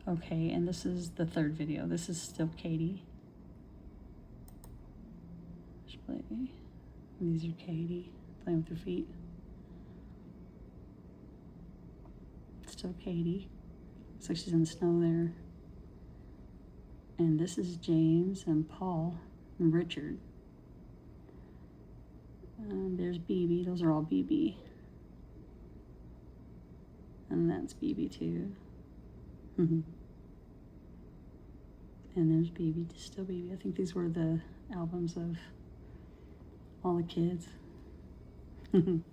Okay, and this is the third video. This is still Katie. These are Katie playing with her feet. Still Katie. Looks like she's in the snow there. And this is James and Paul and Richard. There's BB. Those are all BB. And that's BB too. And there's BB, still BB. I think these were the albums of all the kids. And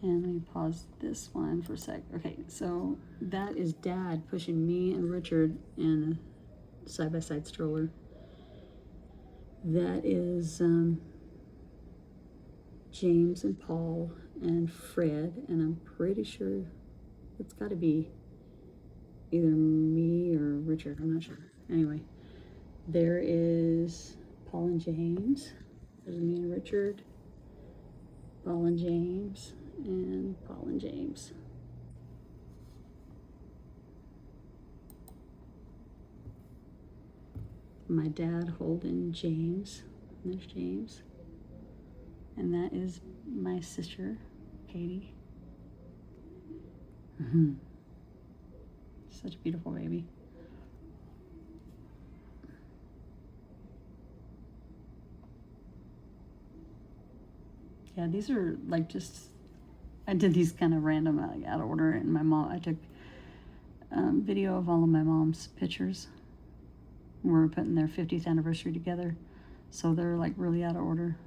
let me pause this one for a sec. Okay, so that is Dad pushing me and Richard in a side-by-side stroller. That is James and Paul and Fred, and I'm pretty sure it's got to be either me or Richard. I'm not sure. Anyway, there is Paul and James. There's me and Richard, Paul and James, and Paul and James. My dad holding James. And there's James. And that is my sister, Katie. Such a beautiful baby. Yeah, these are like just, I did these kind of random, like out of order. And my mom, I took video of all of my mom's pictures. We're putting their 50th anniversary together. So they're like really out of order.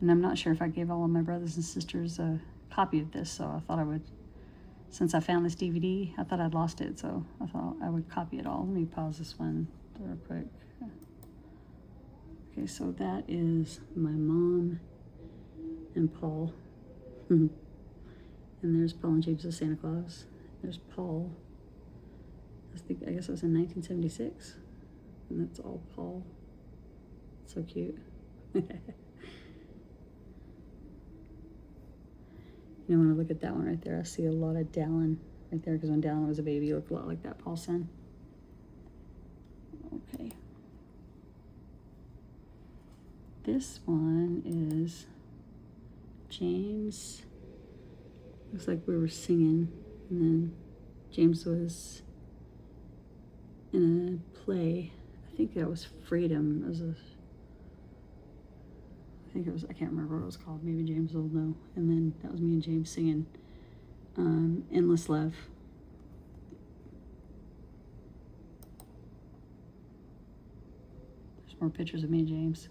And I'm not sure if I gave all of my brothers and sisters a copy of this, so I thought I would, since I found this DVD, I thought I'd lost it, so I thought I would copy it all. Let me pause this one real quick. Okay, so that is my mom and Paul. And there's Paul and James of Santa Claus. There's Paul. I guess it was in 1976. And that's all Paul. So cute. You know, when I look at that one right there, I see a lot of Dallin right there, because when Dallin was a baby, he looked a lot like that Paul son. Okay. This one is James. Looks like we were singing, and then James was in a play. I think that was Freedom. It was I can't remember what it was called. Maybe James will know. And then that was me and James singing Endless Love. There's more pictures of me and James.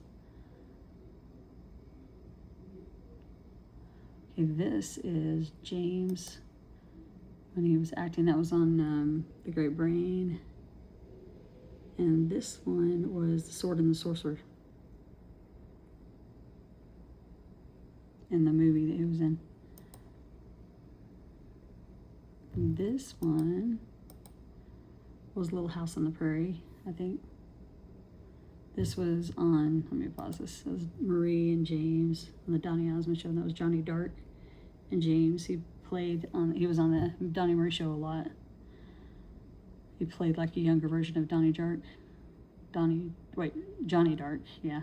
Okay, this is James when he was acting. That was on The Great Brain. And this one was The Sword and the Sorcerer. In the movie that he was in. And this one was Little House on the Prairie, I think. This was on, let me pause this. It was Marie and James on the Donny Osmond show. And that was Johnny Dark and James. He was on the Donny Marie show a lot. He played like a younger version of Johnny Dark, yeah.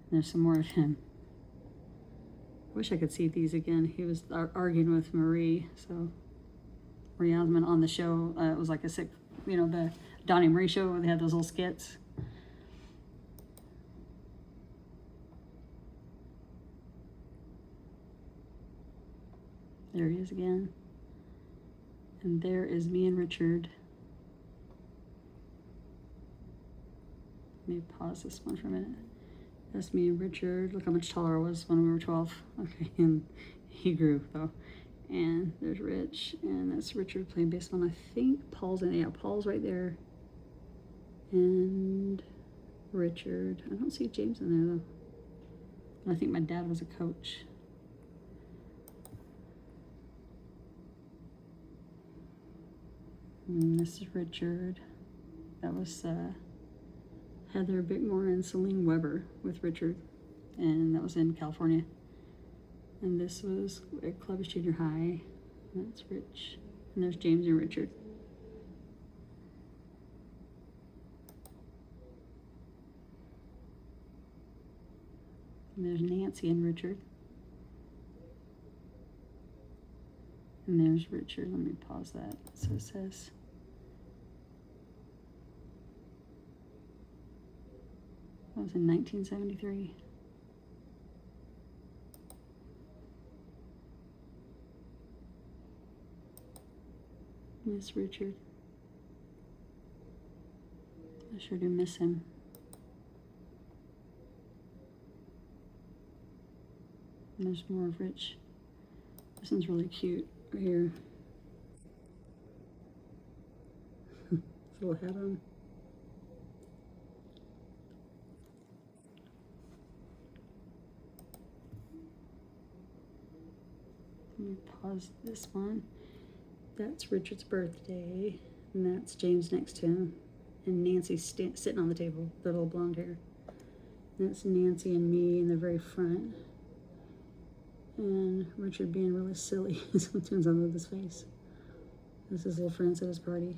There's some more of him. I wish I could see these again. He was arguing with Marie. So Marie Osmond on the show. It was like a sick, the Donny Marie show where they had those little skits. There he is again. And there is me and Richard. Let me pause this one for a minute. That's me and Richard. Look how much taller I was when we were 12. Okay, and he grew though. And there's Rich, and that's Richard playing baseball. And I think Paul's in it. Yeah, Paul's right there. And Richard. I don't see James in there though. I think my dad was a coach. And this is Richard. That was Heather Bickmore and Celine Weber with Richard, and that was in California. And this was at Clovis Junior High. And that's Rich. And there's James and Richard. And there's Nancy and Richard. And there's Richard. Let me pause that. So it says, that was in 1973. Miss Richard. I sure do miss him. And there's more of Rich. This one's really cute right here. His little hat on. Let me pause this one. That's Richard's birthday, and that's James next to him, and Nancy's sitting on the table, the little blonde hair. And that's Nancy and me in the very front, and Richard being really silly. Sometimes I love his face. This is his little friends at his party.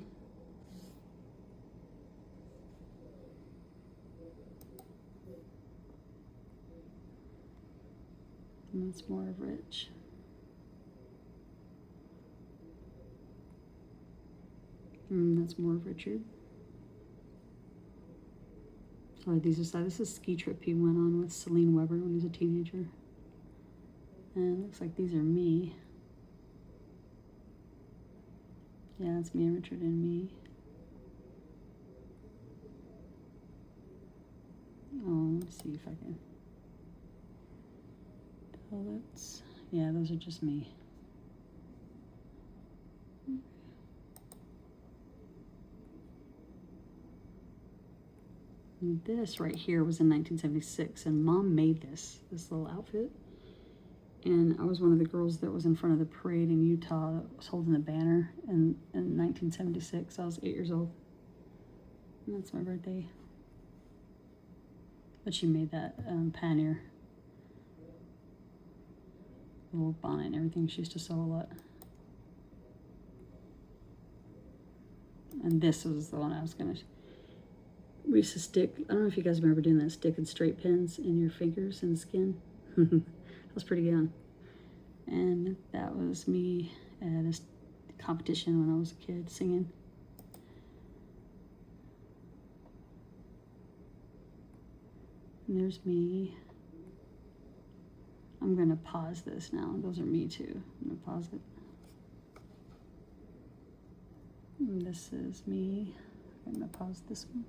And that's more of Rich. And that's more of Richard. Oh, these are, this is a ski trip he went on with Celine Weber when he was a teenager. And it looks like these are me. Yeah, it's me and Richard and me. Oh, let's see if I can. Oh, that's, yeah, those are just me. And this right here was in 1976, and Mom made this little outfit. And I was one of the girls that was in front of the parade in Utah that was holding the banner in 1976. I was 8 years old. And that's my birthday. But she made that pannier. Little bonnet and everything. She used to sew a lot. And this was the one I was gonna... We used to stick, I don't know if you guys remember doing that, sticking straight pins in your fingers and skin. That was pretty young. And that was me at a competition when I was a kid singing. And there's me. I'm gonna pause this now. Those are me too. I'm gonna pause it. And this is me. I'm gonna pause this one.